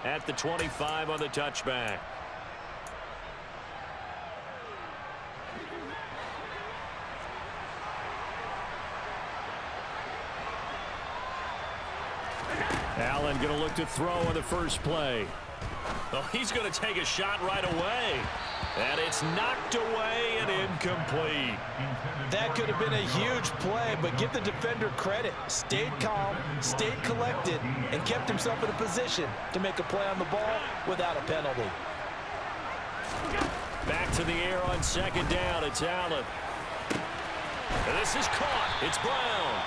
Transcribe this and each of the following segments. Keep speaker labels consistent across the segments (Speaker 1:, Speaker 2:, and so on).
Speaker 1: at the 25 on the touchback. Allen going to look to throw on the first play. Oh, he's going to take a shot right away. And it's knocked away and incomplete.
Speaker 2: That could have been a huge play, but give the defender credit. Stayed calm, stayed collected, and kept himself in a position to make a play on the ball without a penalty.
Speaker 1: Back to the air on second down. It's Allen. And this is caught. It's Brown.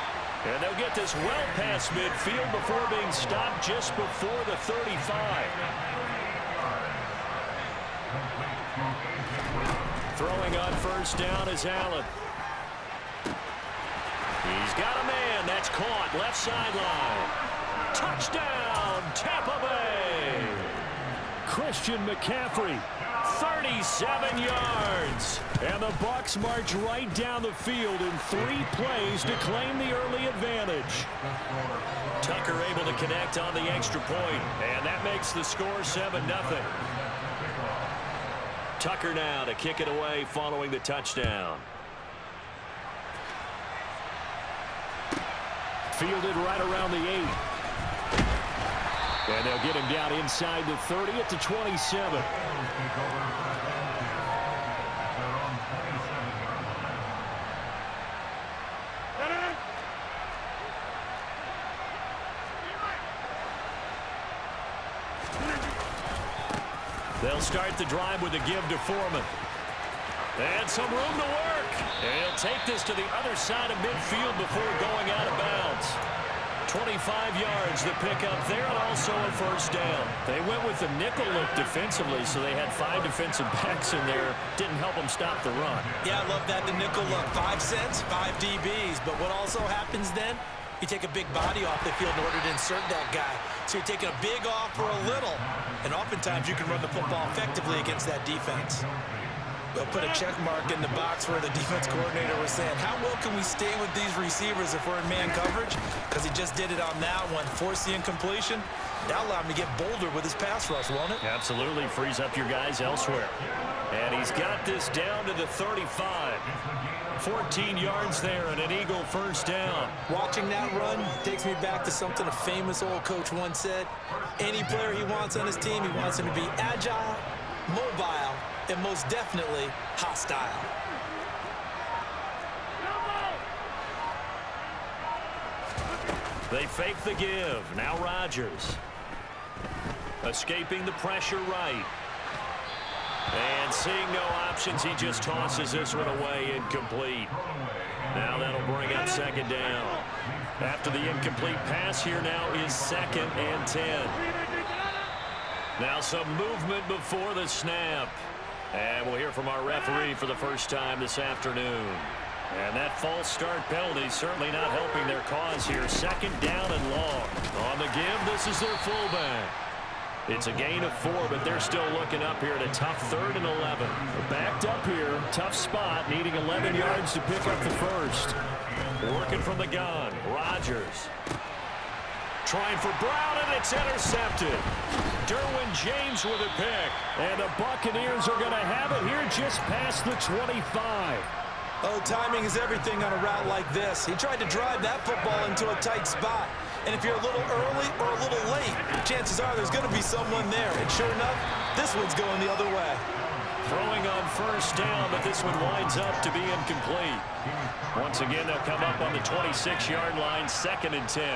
Speaker 1: And they'll get this well past midfield before being stopped just before the 35. Throwing on first down is Allen. He's got a man. That's caught. Left sideline. Touchdown, Tampa Bay. Christian McCaffrey, 37 yards. And the Bucs march right down the field in 3 plays to claim the early advantage. Tucker able to connect on the extra point, and that makes the score 7-0. Tucker now to kick it away following the touchdown. Fielded right around the 8. And they'll get him down inside the 30 at the 27. They'll start the drive with a give to Foreman. And some room to work. And he'll take this to the other side of midfield before going out of bounds. 25 yards the pickup there, and also a first down. They went with the nickel look defensively, so they had 5 defensive backs in there. Didn't help them stop the run.
Speaker 2: Yeah, I love that, the nickel look. 5 cents, 5 DBs. But what also happens then, you take a big body off the field in order to insert that guy. So you're taking a big off for a little. And oftentimes you can run the football effectively against that defense. They'll put a check mark in the box where the defense coordinator was saying, how well can we stay with these receivers if we're in man coverage? Because he just did it on that one, forced the incompletion. That'll allow him to get bolder with his pass rush, won't it?
Speaker 1: Absolutely, frees up your guys elsewhere. And he's got this down to the 35. 14 yards there and an Eagle first down.
Speaker 2: Watching that run takes me back to something a famous old coach once said. Any player he wants on his team, he wants him to be agile, mobile, and most definitely hostile.
Speaker 1: They fake the give. Now Rodgers. Escaping the pressure right. And seeing no options, he just tosses this one away, incomplete. Now that'll bring up second down. After the incomplete pass, here now is 2nd and 10. Now some movement before the snap. And we'll hear from our referee for the first time this afternoon. And that false start penalty certainly not helping their cause here. 2nd down and long. On the give, this is their fullback. It's a gain of 4, but they're still looking up here at a tough 3rd and 11. Backed up here, tough spot, needing 11 yards to pick up the first. Working from the gun, Rodgers. Trying for Brown, and it's intercepted. Derwin James with a pick. And the Buccaneers are going to have it here just past the 25.
Speaker 2: Oh, timing is everything on a route like this. He tried to drive that football into a tight spot. And if you're a little early or a little late, chances are there's going to be someone there. And sure enough, this one's going the other way.
Speaker 1: Throwing on first down, but this one winds up to be incomplete. Once again, they'll come up on the 26-yard line, 2nd and 10.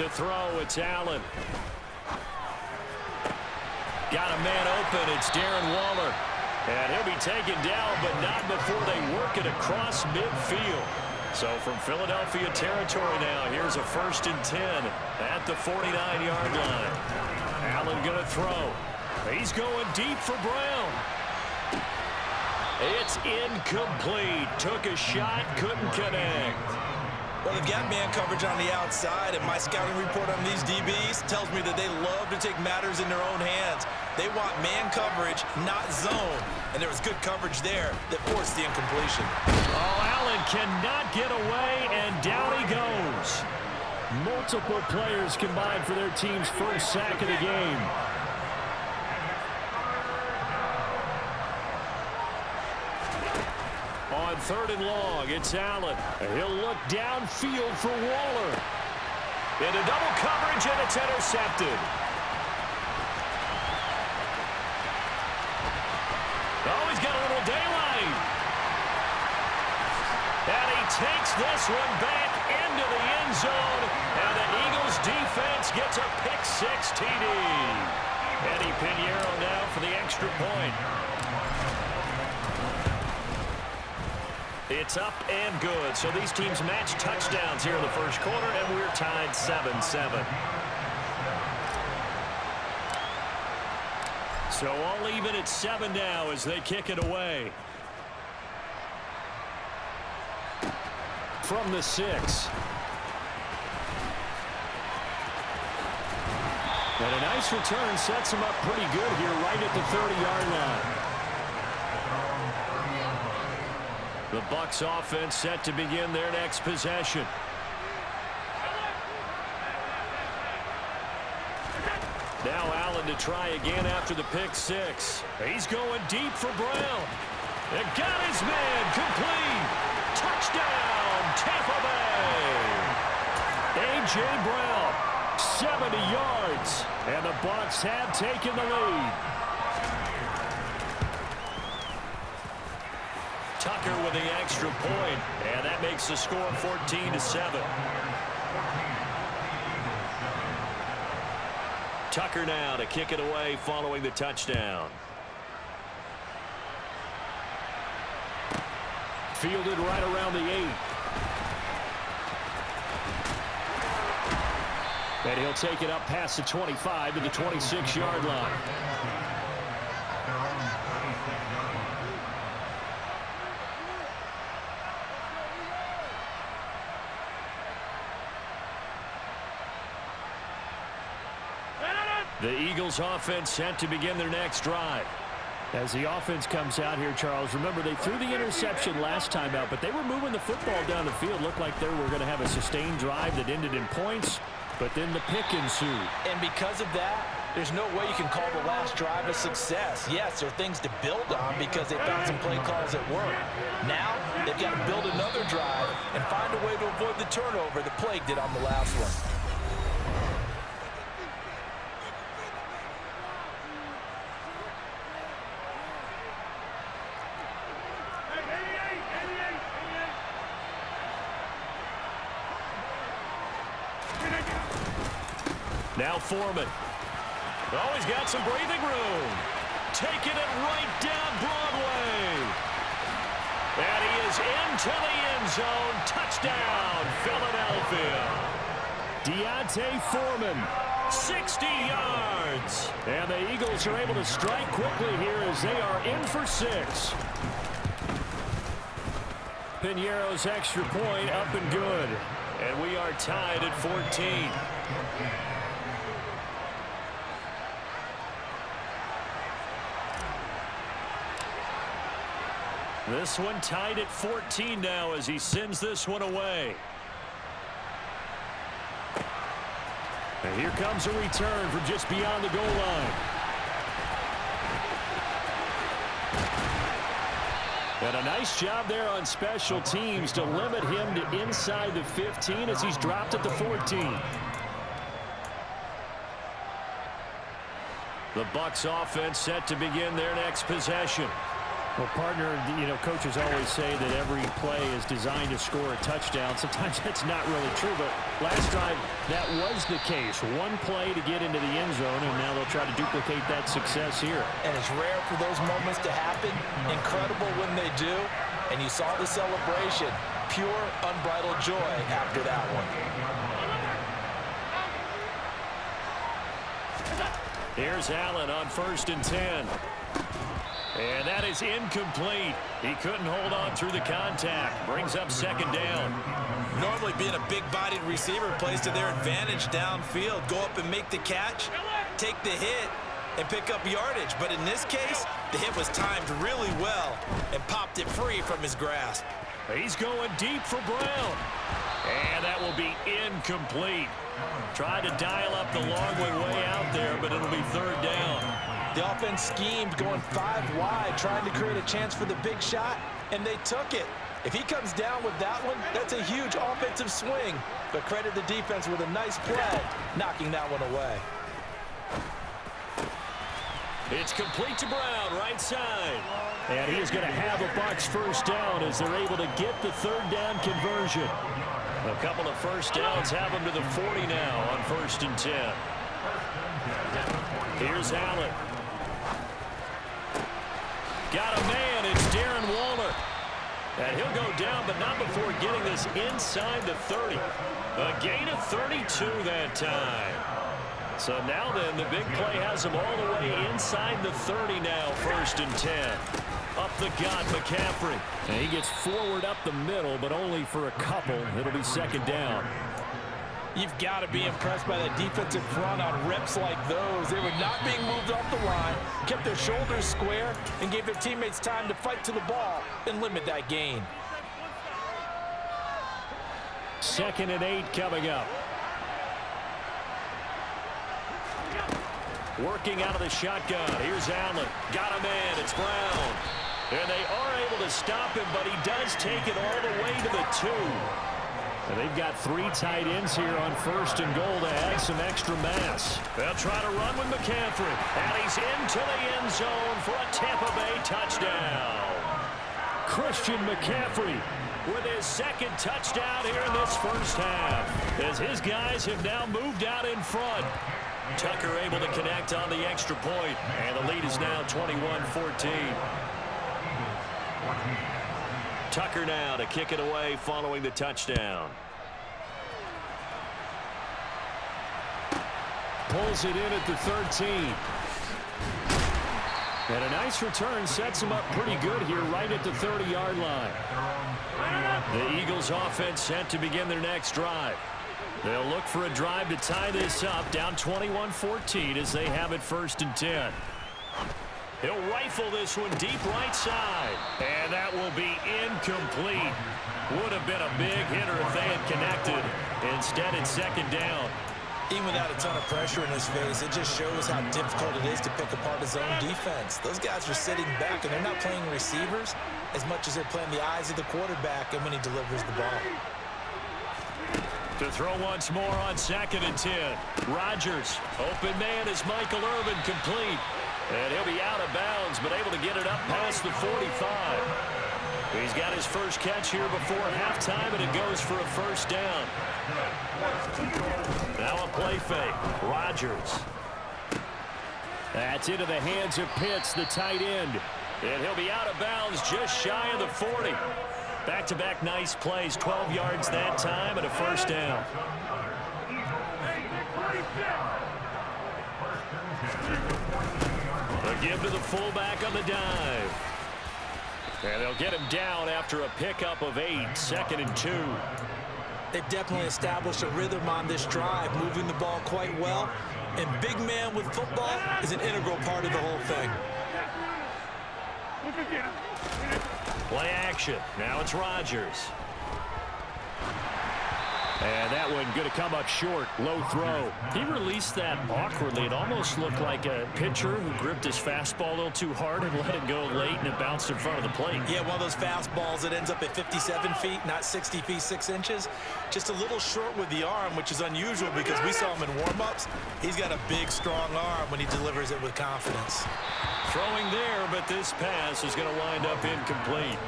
Speaker 1: To throw, it's Allen. Got a man open, it's Darren Waller. And he'll be taken down, but not before they work it across midfield. So from Philadelphia territory now, here's a 1st and 10 at the 49-yard line. Allen going to throw. He's going deep for Brown. It's incomplete. Took a shot, couldn't connect.
Speaker 2: Well, they've got man coverage on the outside, and my scouting report on these DBs tells me that they love to take matters in their own hands. They want man coverage, not zone. And there was good coverage there that forced the incompletion.
Speaker 1: Oh, Allen cannot get away, and down he goes. Multiple players combined for their team's first sack of the game. On 3rd and long, it's Allen. He'll look downfield for Waller. Into double coverage, and it's intercepted. Oh, he's got a little daylight. And he takes this one back into the end zone. And the Eagles defense gets a pick-6 TD. Eddie Pinheiro now for the extra point. It's up and good. So these teams match touchdowns here in the first quarter, and we're tied 7-7. So all even at 7 now as they kick it away. From the 6. And a nice return sets him up pretty good here right at the 30-yard line. The Bucs offense set to begin their next possession. Now Allen to try again after the pick-6. He's going deep for Brown. And got his man complete. Touchdown, Tampa Bay. A.J. Brown, 70 yards. And the Bucs have taken the lead. Tucker with the extra point, and that makes the score 14-7. Tucker now to kick it away following the touchdown. Fielded right around the 8. And he'll take it up past the 25 to the 26-yard line. The Eagles offense set to begin their next drive. As the offense comes out here, Charles, remember they threw the interception last time out, but they were moving the football down the field. Looked like they were going to have a sustained drive that ended in points, but then the pick ensued.
Speaker 2: And because of that, there's no way you can call the last drive a success. Yes, there are things to build on because they found some play calls at work. Now, they've got to build another drive and find a way to avoid the turnover that plagued it on the last one.
Speaker 1: Now Foreman. Oh, he's got some breathing room. Taking it right down Broadway. And he is into the end zone. Touchdown, Philadelphia. Deontay Foreman, 60 yards. And the Eagles are able to strike quickly here as they are in for 6. Pinheiro's extra point up and good. And we are tied at 14. This one tied at 14 now as he sends this one away. And here comes a return from just beyond the goal line. And a nice job there on special teams to limit him to inside the 15 as he's dropped at the 14. The Bucs offense set to begin their next possession. Well, partner, you know, coaches always say that every play is designed to score a touchdown. Sometimes that's not really true, but last drive, that was the case. One play to get into the end zone, and now they'll try to duplicate that success here. And it's rare for those moments to happen. Incredible when they do. And you saw the celebration. Pure, unbridled joy after that one. Here's Allen on 1st and 10. And that is incomplete. He couldn't hold on through the contact. Brings up 2nd down.
Speaker 2: Normally being a big-bodied receiver plays to their advantage downfield. Go up and make the catch, take the hit, and pick up yardage. But in this case, the hit was timed really well and popped it free from his grasp.
Speaker 1: He's going deep for Brown. And that will be incomplete. Tried to dial up the long way out there, but it'll be third down.
Speaker 2: The offense schemed going 5 wide, trying to create a chance for the big shot, and they took it. If he comes down with that one, that's a huge offensive swing. But credit the defense with a nice play, knocking that one away.
Speaker 1: It's complete to Brown, right side. And he is going to have a Bucs first down as they're able to get the third down conversion. A couple of first downs have them to the 40 now on 1st and 10. Here's Allen. Got a man. It's Darren Waller. And he'll go down, but not before getting this inside the 30. A gain of 32 that time. So now then, the big play has him all the way inside the 30 now, 1st and 10. Up the gut, McCaffrey. And he gets forward up the middle, but only for a couple. It'll be 2nd down.
Speaker 2: You've got to be impressed by the defensive front on reps like those. They were not being moved off the line, kept their shoulders square, and gave their teammates time to fight to the ball and limit that gain.
Speaker 1: 2nd and 8 coming up. Working out of the shotgun. Here's Allen. Got a man. It's Brown. And they are able to stop him, but he does take it all the way to the 2. And they've got 3 tight ends here on 1st and goal to add some extra mass. They'll try to run with McCaffrey. And he's into the end zone for a Tampa Bay touchdown. Christian McCaffrey with his 2nd touchdown here in this first half, as his guys have now moved out in front. Tucker able to connect on the extra point, and the lead is now 21-14. Tucker now to kick it away following the touchdown. Pulls it in at the 13. And a nice return sets him up pretty good here right at the 30-yard line. The Eagles offense set to begin their next drive. They'll look for a drive to tie this up, down 21-14 as they have it 1st and 10. He'll rifle this one deep right side. And that will be incomplete. Would have been a big hitter if they had connected. Instead, it's 2nd down.
Speaker 2: Even without a ton of pressure in his face, it just shows how difficult it is to pick apart his own defense. Those guys are sitting back, and they're not playing receivers as much as they're playing the eyes of the quarterback and when he delivers the ball.
Speaker 1: To throw once more on 2nd and 10. Rodgers. Open man is Michael Irvin, complete. And he'll be out of bounds, but able to get it up past the 45. He's got his first catch here before halftime, and it goes for a first down. Now a play fake. Rodgers. That's into the hands of Pitts, the tight end. And he'll be out of bounds just shy of the 40. Back-to-back nice plays, 12 yards that time, and a first down. A give to the fullback on the dive. And they'll get him down after a pickup of 8, 2nd and 2.
Speaker 2: They've definitely established a rhythm on this drive, moving the ball quite well. And big man with football is an integral part of the whole thing.
Speaker 1: Play action. Now it's Rodgers. And that one going to come up short. Low throw. He released that awkwardly. It almost looked like a pitcher who gripped his fastball a little too hard and let it go late, and it bounced in front of the plate.
Speaker 2: Yeah, one of those fastballs that ends up at 57 feet, not 60 feet, 6 inches. Just a little short with the arm, which is unusual because we saw him in warm-ups. He's got a big, strong arm when he delivers it with confidence.
Speaker 1: Throwing there, but this pass is going to wind up incomplete.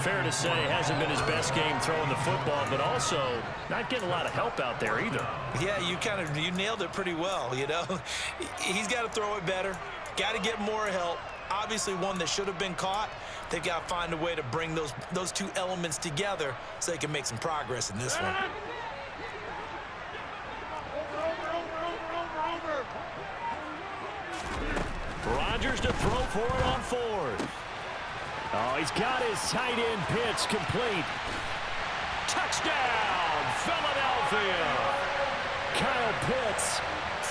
Speaker 1: Fair to say, hasn't been his best game throwing the football, but also not getting a lot of help out there either.
Speaker 2: Yeah, you nailed it pretty well, you know. He's got to throw it better, got to get more help. Obviously one that should have been caught. They've got to find a way to bring those two elements together so they can make some progress in this one.
Speaker 1: Rodgers to throw for it on 4th. Oh, he's got his tight end Pitts complete. Touchdown, Philadelphia. Kyle Pitts,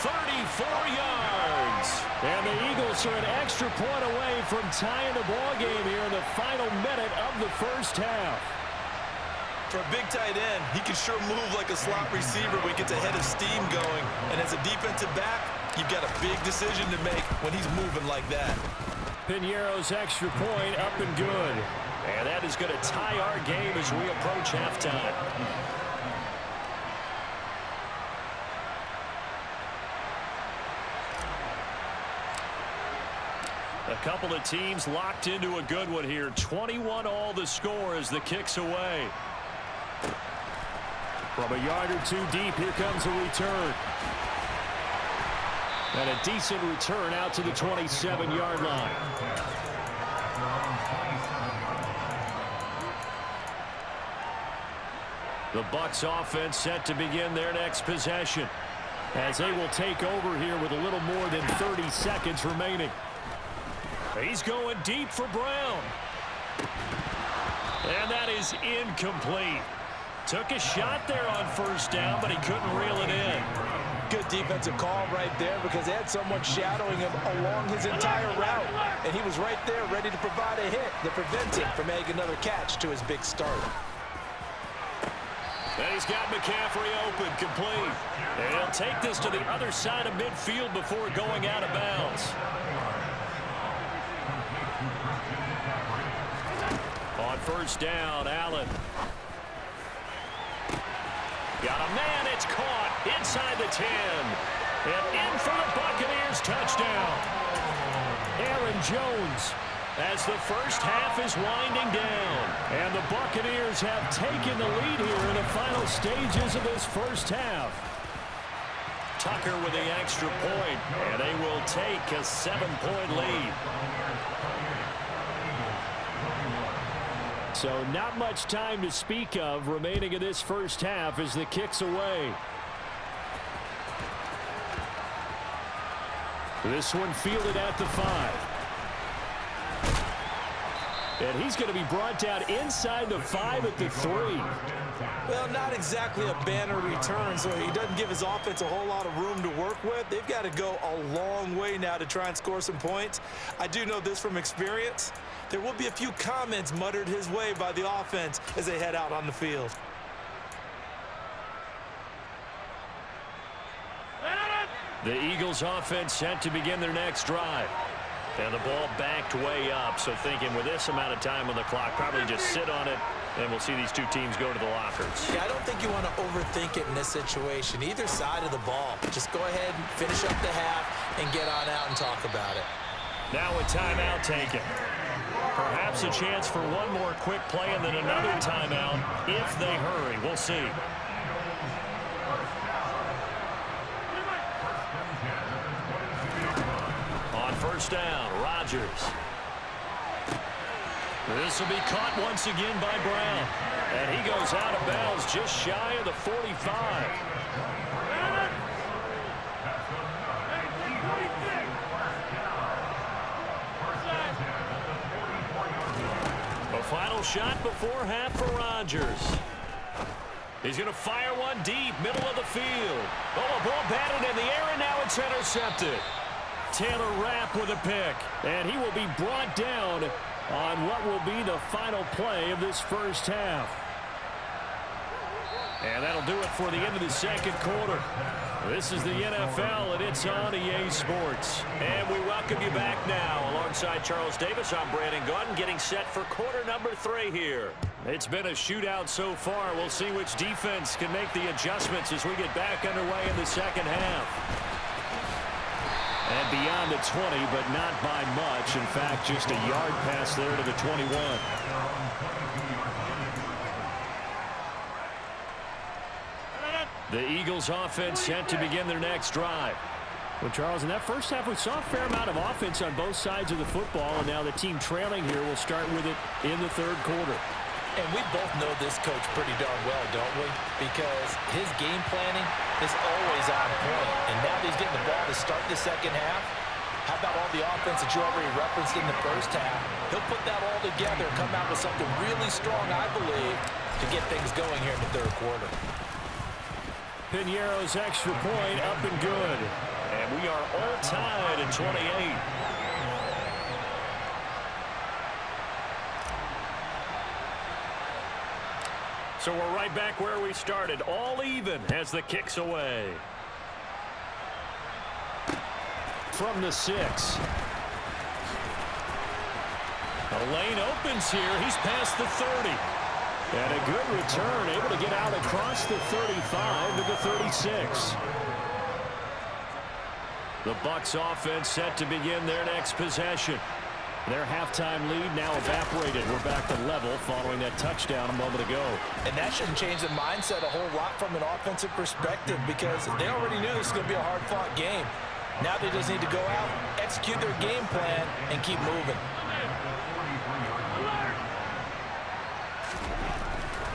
Speaker 1: 34 yards. And the Eagles are an extra point away from tying the ball game here in the final minute of the first half.
Speaker 2: For a big tight end, he can sure move like a slot receiver when he gets a head of steam going. And as a defensive back, you've got a big decision to make when he's moving like that.
Speaker 1: Piñeiro's extra point up and good. And that is going to tie our game as we approach halftime. A couple of teams locked into a good one here. 21 all the score as the kick's away. From a yard or two deep, here comes a return. And a decent return out to the 27-yard line. The Bucs offense set to begin their next possession, as they will take over here with a little more than 30 seconds remaining. He's going deep for Brown. And that is incomplete. Took a shot there on first down, but he couldn't reel it in.
Speaker 2: Good defensive call right there because they had someone shadowing him along his entire route. And he was right there ready to provide a hit that prevents him from making another catch to his big start.
Speaker 1: And he's got McCaffrey open, complete. And he'll take this to the other side of midfield before going out of bounds. On first down, Allen. Got a man, it's caught inside the 10. And in for the Buccaneers, touchdown. Aaron Jones, as the first half is winding down. And the Buccaneers have taken the lead here in the final stages of this first half. Tucker with the extra point, and they will take a 7-point lead. So not much time to speak of remaining in this first half as the kick's away. This one fielded at the 5. And he's going to be brought down inside the 5 at the 3.
Speaker 2: Well, not exactly a banner return, so he doesn't give his offense a whole lot of room to work with. They've got to go a long way now to try and score some points. I do know this from experience. There will be a few comments muttered his way by the offense as they head out on the field.
Speaker 1: The Eagles offense set to begin their next drive. And the ball backed way up, so thinking with this amount of time on the clock, probably just sit on it, and we'll see these two teams go to the lockers.
Speaker 2: Yeah, I don't think you want to overthink it in this situation. Either side of the ball. Just go ahead and finish up the half and get on out and talk about it.
Speaker 1: Now a timeout taken. Perhaps a chance for one more quick play and then another timeout if they hurry. We'll see. On first down, Rodgers. This will be caught once again by Brown. And he goes out of bounds just shy of the 45. A final shot before half for Rodgers. He's going to fire one deep, middle of the field. Oh, a ball batted in the air, and now it's intercepted. Taylor Rapp with a pick, and he will be brought down on what will be the final play of this first half. And that'll do it for the end of the second quarter. This is the NFL, and it's on EA Sports. And we welcome you back now. Alongside Charles Davis, I'm Brandon Gaudin, getting set for quarter number 3 here. It's been a shootout so far. We'll see which defense can make the adjustments as we get back underway in the second half. And beyond the 20, but not by much. In fact, just a yard pass there to the 21. The Eagles offense set to begin their next drive. Well, Charles, in that first half, we saw a fair amount of offense on both sides of the football, and now the team trailing here will start with it in the third quarter.
Speaker 2: And we both know this coach pretty darn well, don't we? Because his game planning is always on point. And now that he's getting the ball to start the second half, how about all the offense that you already referenced in the first half? He'll put that all together and come out with something really strong, I believe, to get things going here in the third quarter.
Speaker 1: Piñeiro's extra point up and good. And we are all tied at 28. So we're right back where we started. All even as the kick's away. From the 6. The lane opens here. He's past the 30. And a good return, able to get out across the 35 to the 36. The Bucs offense set to begin their next possession. Their halftime lead now evaporated. We're back to level following that touchdown a moment ago.
Speaker 2: And that shouldn't change the mindset a whole lot from an offensive perspective because they already knew this was going to be a hard-fought game. Now they just need to go out, execute their game plan, and keep moving.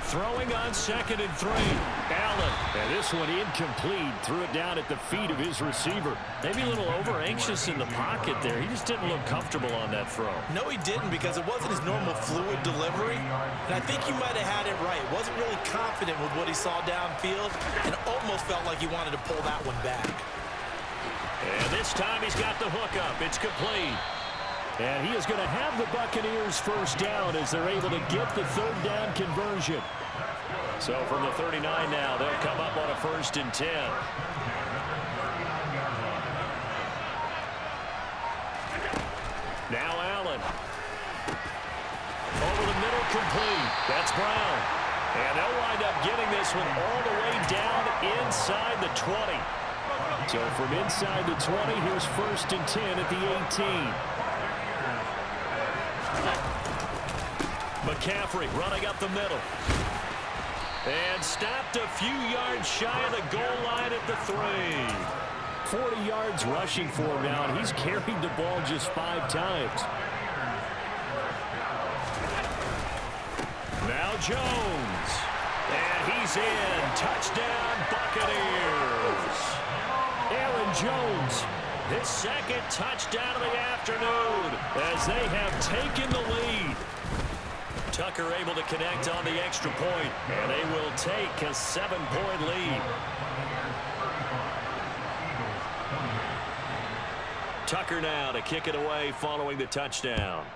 Speaker 1: Throwing on 2nd and 3. Allen. And this one incomplete. Threw it down at the feet of his receiver. Maybe a little over-anxious in the pocket there. He just didn't look comfortable on that throw.
Speaker 2: No, he didn't because it wasn't his normal fluid delivery. And I think he might have had it right. Wasn't really confident with what he saw downfield and almost felt like he wanted to pull that one back.
Speaker 1: And this time he's got the hook up. It's complete. And he is going to have the Buccaneers first down as they're able to get the 3rd down conversion. So from the 39 now, they'll come up on a 1st and 10. Now Allen. Over the middle, complete. That's Brown. And they'll wind up getting this one all the way down inside the 20. So from inside the 20, here's 1st and 10 at the 18. McCaffrey running up the middle. And stopped a few yards shy of the goal line at the 3. 40 yards rushing for him now, and he's carried the ball just 5 times. Now Jones. And he's in. Touchdown, Buccaneers. Aaron Jones, his 2nd touchdown of the afternoon as they have taken the lead. Tucker able to connect on the extra point, and they will take a 7-point lead. Tucker now to kick it away following the touchdown.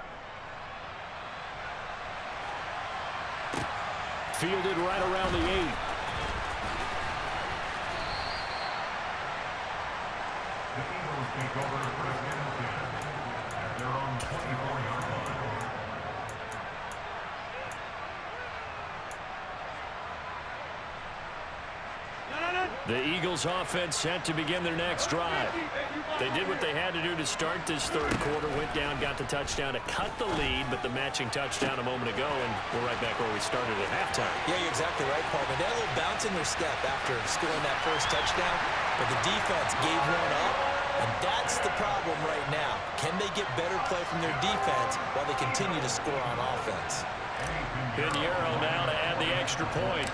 Speaker 1: Fielded right around the 8.
Speaker 3: Take over the 1st and 10 at their own 24-yard line.
Speaker 1: The Eagles offense set to begin their next drive. They did what they had to do to start this 3rd quarter, went down, got the touchdown to cut the lead, but the matching touchdown a moment ago, and we're right back where we started at halftime.
Speaker 2: Yeah, you're exactly right, Paul. They had a little bounce in their step after scoring that 1st touchdown, but the defense gave one up, and that's the problem right now. Can they get better play from their defense while they continue to score on offense?
Speaker 1: Pinheiro now to add the extra point.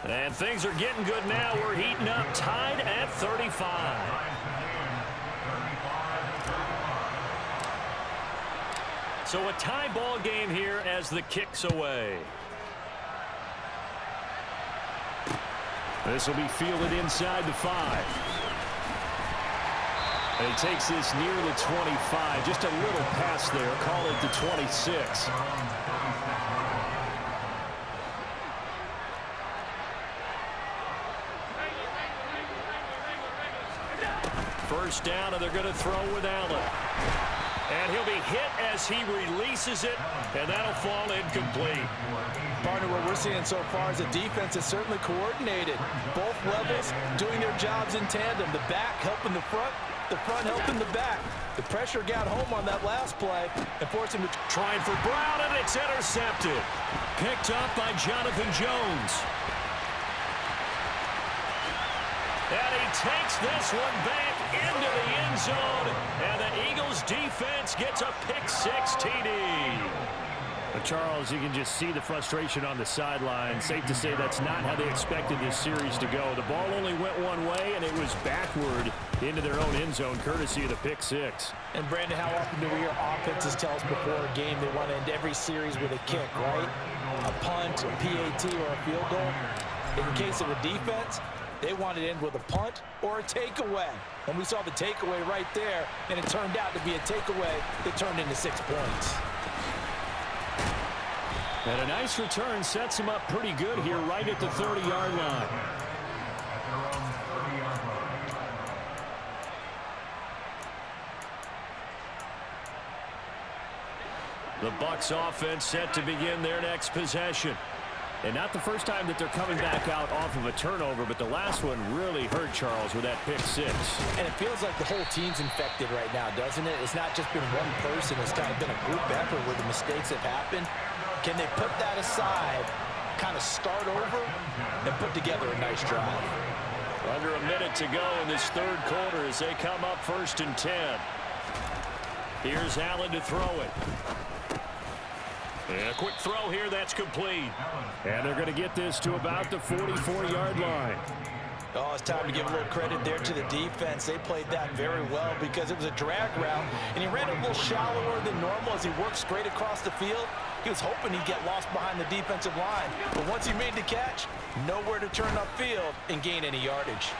Speaker 1: And things are getting good now. We're heating up, tied at 35. So a tie ball game here as the kick's away. This will be fielded inside the 5. And he takes this near the 25. Just a little pass there. Call it the 26. First down, and they're going to throw with Allen. And he'll be hit as he releases it, and that'll fall incomplete.
Speaker 2: Partner, what we're seeing so far is the defense is certainly coordinated. Both levels doing their jobs in tandem. The back helping the front helping the back. The pressure got home on that last play and forced him to...
Speaker 1: Trying for Brown, and it's intercepted. Picked up by Jonathan Jones. And he takes this one back into the end zone, and the Eagles defense gets a pick-6 TD. Charles, you can just see the frustration on the sideline. Safe to say that's not how they expected this series to go. The ball only went one way, and it was backward into their own end zone, courtesy of the pick-6.
Speaker 2: And, Brandon, how often do we hear offenses tell us before a game they want to end every series with a kick, right? A punt, a PAT, or a field goal. In the case of the defense, they wanted to end with a punt or a takeaway. And we saw the takeaway right there, and it turned out to be a takeaway that turned into 6 points.
Speaker 1: And a nice return sets him up pretty good here right at the 30-yard line. The Bucs offense set to begin their next possession. And not the first time that they're coming back out off of a turnover, but the last one really hurt Charles with that pick six.
Speaker 2: And it feels like the whole team's infected right now, doesn't it? It's not just been one person. It's kind of been a group effort where the mistakes have happened. Can they put that aside, kind of start over, and put together a nice drive?
Speaker 1: Under a minute to go in this third quarter as they come up 1st and 10. Here's Allen to throw it. And a quick throw here, that's complete. And they're going to get this to about the 44-yard line.
Speaker 2: Oh, it's time to give a little credit there to the defense. They played that very well because it was a drag route, and he ran a little shallower than normal as he worked straight across the field. He was hoping he'd get lost behind the defensive line. But once he made the catch, nowhere to turn upfield and gain any yardage.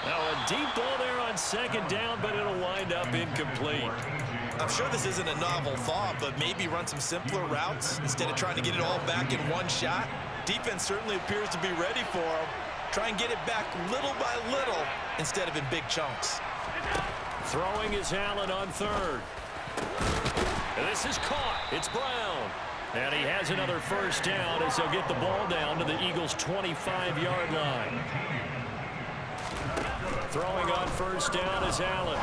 Speaker 1: Now a deep ball there on 2nd down, but it'll wind up incomplete.
Speaker 2: I'm sure this isn't a novel thought, but maybe run some simpler routes instead of trying to get it all back in one shot. Defense certainly appears to be ready for him. Try and get it back little by little instead of in big chunks.
Speaker 1: Throwing is Allen on 3rd. And this is caught. It's Brown. And he has another 1st down as they'll get the ball down to the Eagles' 25-yard line. Throwing on 1st down is Allen.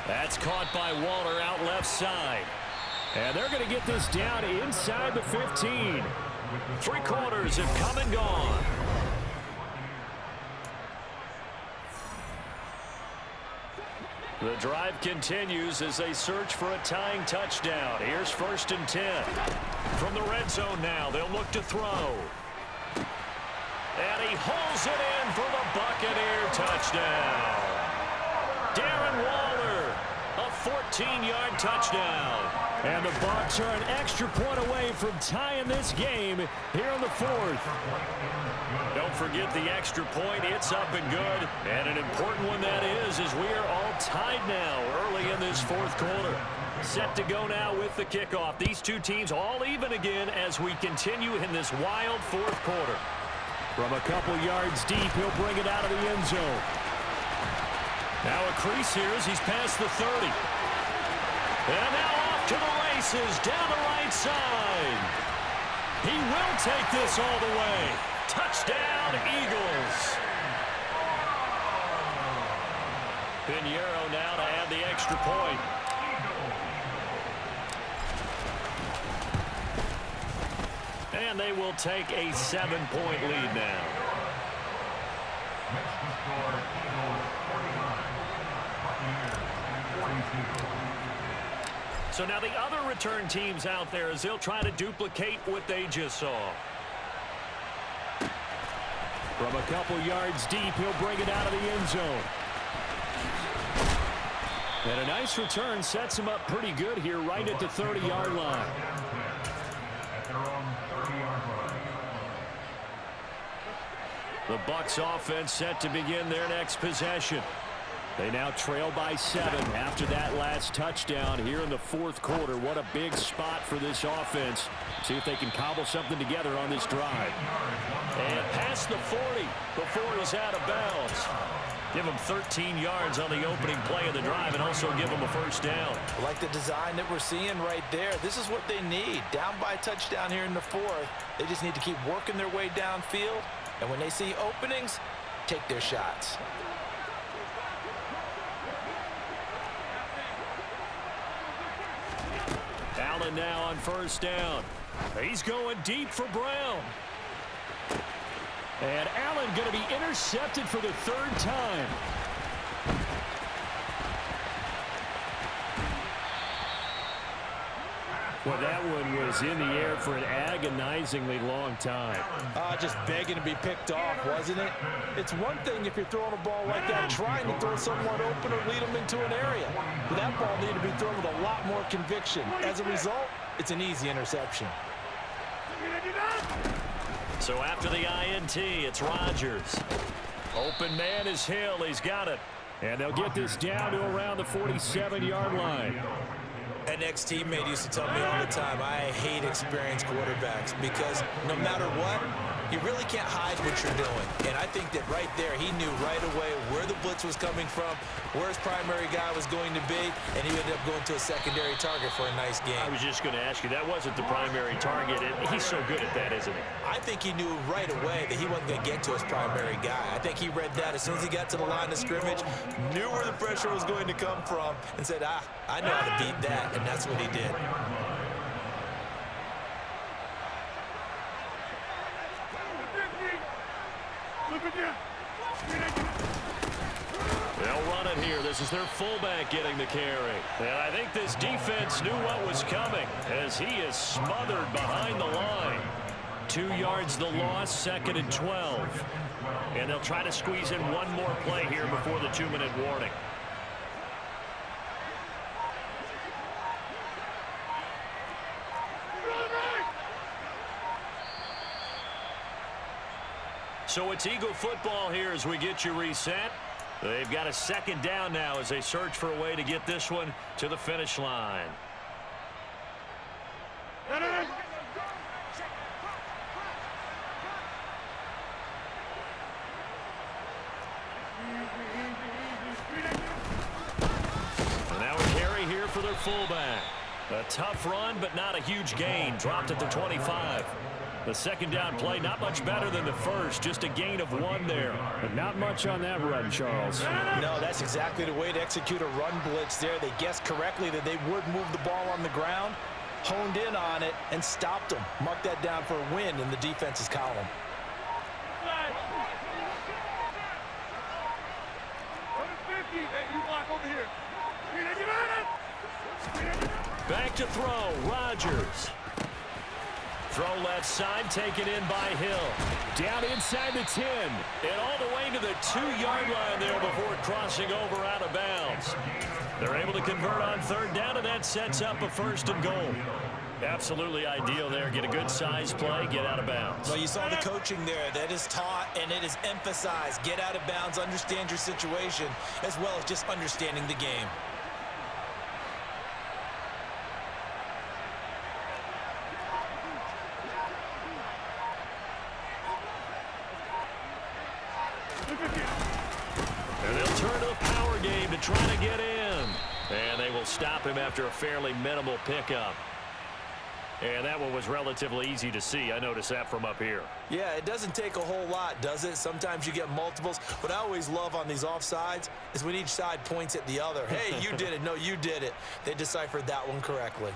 Speaker 1: That's caught by Waller out left side. And they're going to get this down inside the 15. 3 quarters have come and gone. The drive continues as they search for a tying touchdown. Here's 1st and 10. From the red zone now, they'll look to throw. And he holds it in for the Buccaneer touchdown. Darren Waller, a 14-yard touchdown. And the Bucs are an extra point away from tying this game here in the 4th. Don't forget the extra point. It's up and good. And an important one that is, as we are all tied now early in this 4th quarter. Set to go now with the kickoff. These two teams all even again as we continue in this wild 4th quarter. From a couple yards deep, he'll bring it out of the end zone. Now a crease here as he's past the 30. And now off to the races down the right side. He will take this all the way. Touchdown, Eagles. Pinheiro now to add the extra point. And they will take a 7-point lead now.
Speaker 3: Next to score, Eagles 49, Buccaneers 42.
Speaker 1: So now the other return teams out there as they'll try to duplicate what they just saw. From a couple yards deep, he'll bring it out of the end zone. And a nice return sets him up pretty good here right at the 30-yard line. The Bucs offense set to begin their next possession. They now trail by 7 after that last touchdown here in the 4th quarter. What a big spot for this offense. See if they can cobble something together on this drive. And past the 40 before he's out of bounds. Give him 13 yards on the opening play of the drive and also give him a 1st down.
Speaker 2: I like the design that we're seeing right there. This is what they need. Down by a touchdown here in the 4th. They just need to keep working their way downfield. And when they see openings, take their shots.
Speaker 1: Allen now on 1st down. He's going deep for Brown. And Allen going to be intercepted for the 3rd time. Well, that one was in the air for an agonizingly long time.
Speaker 2: Just begging to be picked off, wasn't it? It's one thing if you're throwing a ball like that, trying to throw someone open or lead them into an area. But that ball needed to be thrown with a lot more conviction. As a result, it's an easy interception.
Speaker 1: So after the INT, it's Rodgers. Open man is Hill. He's got it. And they'll get this down to around the 47-yard line.
Speaker 2: An ex-teammate used to tell me all the time, I hate experienced quarterbacks because no matter what, you really can't hide what you're doing. And I think that right there, he knew right away where the blitz was coming from, where his primary guy was going to be, and he ended up going to a secondary target for a nice game.
Speaker 1: I was just going to ask you, that wasn't the primary target, and he's so good at that, isn't he?
Speaker 2: I think he knew right away that he wasn't going to get to his primary guy. I think he read that as soon as he got to the line of scrimmage, knew where the pressure was going to come from, and said, I know how to beat that, and that's what he did.
Speaker 1: They'll run it here. This is their fullback getting the carry. And I think this defense knew what was coming as he is smothered behind the line. 2 yards the loss, 2nd and 12. And they'll try to squeeze in one more play here before the 2-minute warning. So it's Eagle football here as we get you reset. They've got a 2nd down now as they search for a way to get this one to the finish line. And now a carry here for their fullback. A tough run, but not a huge gain. Dropped at the 25. The 2nd down play, not much better than the first, just a gain of 1 there. But not much on that run, Charles.
Speaker 2: No, that's exactly the way to execute a run blitz there. They guessed correctly that they would move the ball on the ground, honed in on it, and stopped them. Mark that down for a win in the defense's column.
Speaker 1: Back to throw, Rodgers. Throw left side, taken in by Hill. Down inside the 10. And all the way to the 2-yard line there before crossing over out of bounds. They're able to convert on 3rd down, and that sets up a 1st and goal. Absolutely ideal there. Get a good size play, get out of bounds.
Speaker 2: Well, you saw the coaching there. That is taught and it is emphasized. Get out of bounds, understand your situation, as well as just understanding the game.
Speaker 1: And they'll turn to the power game to try to get in. And they will stop him after a fairly minimal pickup. And that one was relatively easy to see. I noticed that from up here.
Speaker 2: Yeah, it doesn't take a whole lot, does it? Sometimes you get multiples. What I always love on these offsides is when each side points at the other. Hey, you did it. No, you did it. They deciphered that one correctly.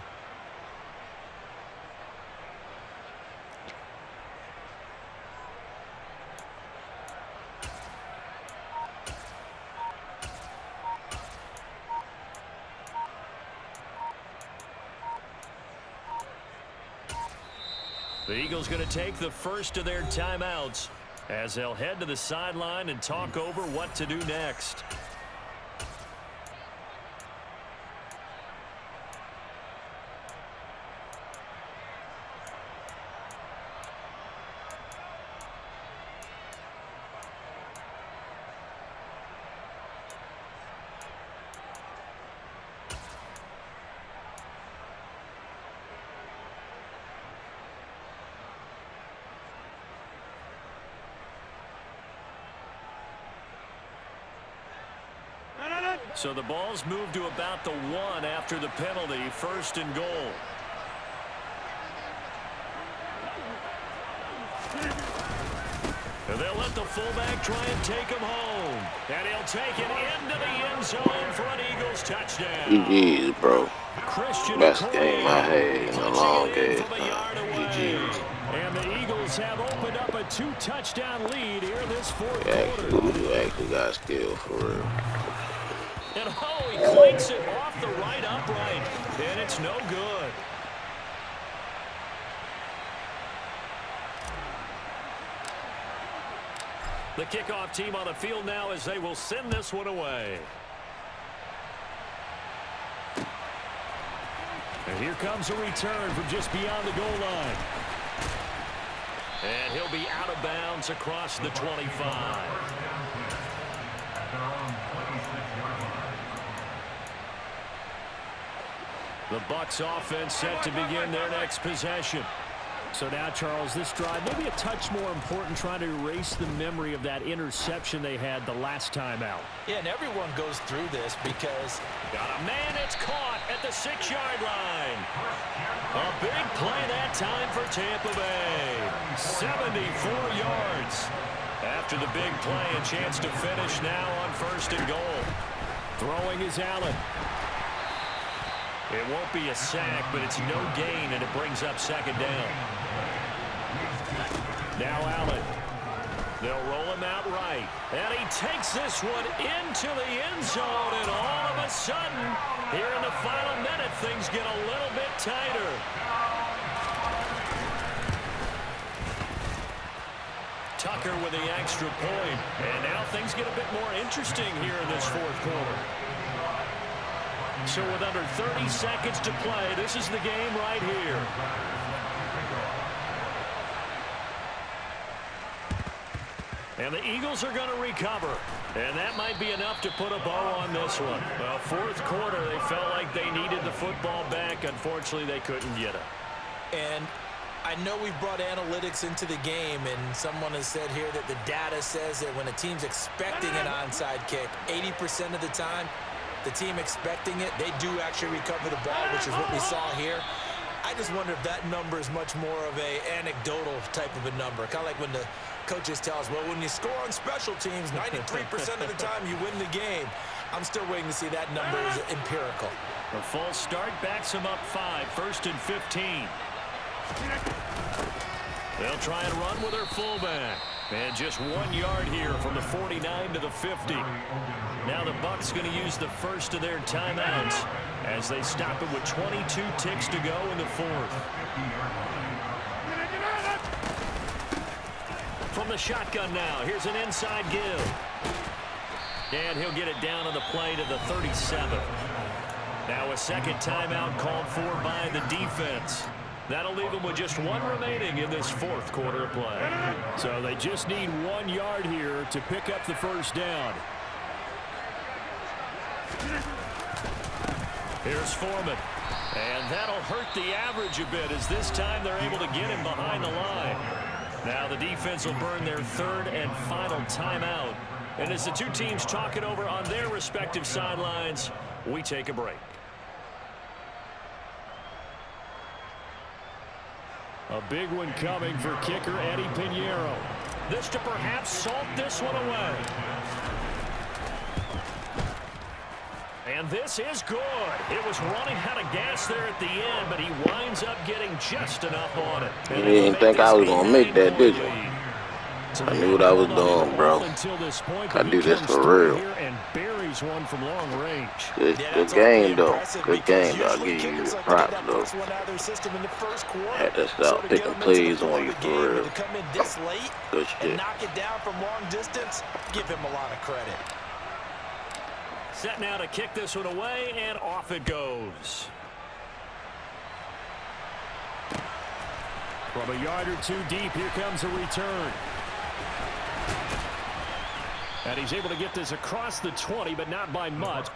Speaker 1: The Eagles going to take the first of their timeouts as they'll head to the sideline and talk over what to do next. So the ball's moved to about the 1 after the penalty, 1st and goal. And they'll let the fullback try and take him home. And he'll take it into the end zone for an Eagles touchdown.
Speaker 4: GG's, bro.
Speaker 1: Christian
Speaker 4: Best game I had in a long game. GG's.
Speaker 1: And the Eagles have opened up a 2-touchdown lead here this 4th quarter.
Speaker 4: You actually got skill for real.
Speaker 1: And oh, he clinks it off the right upright, and it's no good. The kickoff team on the field now as they will send this one away. And here comes a return from just beyond the goal line. And he'll be out of bounds across the 25. The Bucs offense set to begin their next possession.
Speaker 5: So now, Charles, this drive maybe a touch more important, trying to erase the memory of that interception they had the last time out.
Speaker 2: Yeah, and everyone goes through this because...
Speaker 1: Got a man, it's caught at the 6-yard line. A big play that time for Tampa Bay. 74 yards. After the big play, a chance to finish now on 1st and goal.
Speaker 5: Throwing is Allen.
Speaker 1: It won't be a sack, but it's no gain, and it brings up 2nd down. Now Allen. They'll roll him out right. And he takes this one into the end zone, and all of a sudden, here in the final minute, things get a little bit tighter. Tucker with the extra point. And now things get a bit more interesting here in this 4th quarter. So with under 30 seconds to play, this is the game right here. And the Eagles are going to recover. And that might be enough to put a bow on this one. Well, 4th quarter, they felt like they needed the football back. Unfortunately, they couldn't get it.
Speaker 2: And I know we've brought analytics into the game, and someone has said here that the data says that when a team's expecting an onside kick, 80% of the time, the team expecting it, they do actually recover the ball, which is what we saw here. I just wonder if that number is much more of a anecdotal type of a number. Kind of like when the coaches tell us, well, when you score on special teams, 93% of the time you win the game. I'm still waiting to see that number is empirical.
Speaker 1: The false start backs him up 5, 1st and 15. They'll try and run with their fullback. And just 1 yard here from the 49 to the 50. Now the Bucs going to use the first of their timeouts as they stop it with 22 ticks to go in the 4th. From the shotgun now, here's an inside give. And he'll get it down on the play to the 37. Now a 2nd timeout called for by the defense. That'll leave them with just 1 remaining in this 4th quarter of play.
Speaker 5: So they just need 1 yard here to pick up the 1st down.
Speaker 1: Here's Foreman. And that'll hurt the average a bit as this time they're able to get him behind the line. Now the defense will burn their 3rd and final timeout. And as the two teams talk it over on their respective sidelines, we take a break.
Speaker 5: A big one coming for kicker Eddie Pinheiro.
Speaker 1: This to perhaps salt this one away. And this is good. It was running out of gas there at the end, but he winds up getting just enough on it.
Speaker 4: You didn't think I was going to make that, did you? I knew what I was doing, bro. I do this for real.
Speaker 5: And buries one from long range.
Speaker 4: Good game, though. Good game, though. I'll give you your props, though. Had to stop picking plays on you for real. Good shit.
Speaker 2: Knock it down from long distance. Give him a lot of credit.
Speaker 1: Set now to kick this one away, and off it goes.
Speaker 5: From a yard or 2 deep, here comes a return. And he's able to get this across the 20, but not by much.